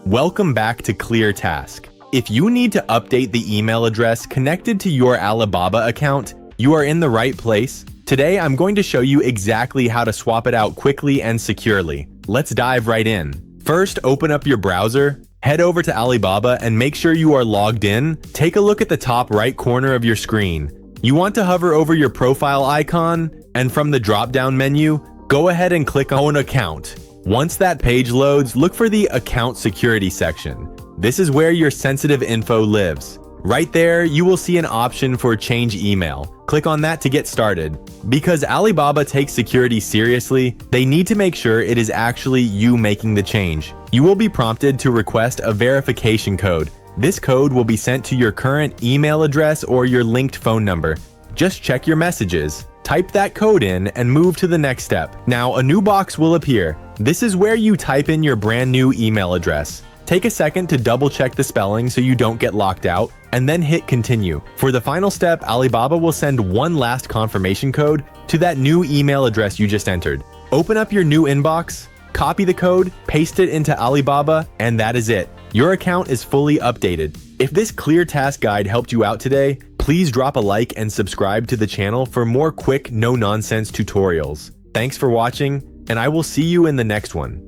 Welcome back to ClearTask. If you need to update the email address connected to your Alibaba account, you are in the right place. Today, I'm going to show you exactly how to swap it out quickly and securely. Let's dive right in. First, open up your browser, head over to Alibaba and make sure you are logged in. Take a look at the top right corner of your screen. You want to hover over your profile icon, and from the drop-down menu, go ahead and click on Account. Once that page loads, look for the Account Security section. This is where your sensitive info lives. Right there, you will see an option for Change Email. Click on that to get started. Because Alibaba takes security seriously, they need to make sure it is actually you making the change. You will be prompted to request a verification code. This code will be sent to your current email address or your linked phone number. Just check your messages. Type that code in and move to the next step. Now, a new box will appear. This is where you type in your brand new email address. Take a second to double check the spelling so you don't get locked out, and then hit continue. For the final step, Alibaba will send one last confirmation code to that new email address you just entered. Open up your new inbox, copy the code, paste it into Alibaba, and that is it. Your account is fully updated. If this clear task guide helped you out today, please drop a like and subscribe to the channel for more quick, no-nonsense tutorials. Thanks for watching, and I will see you in the next one.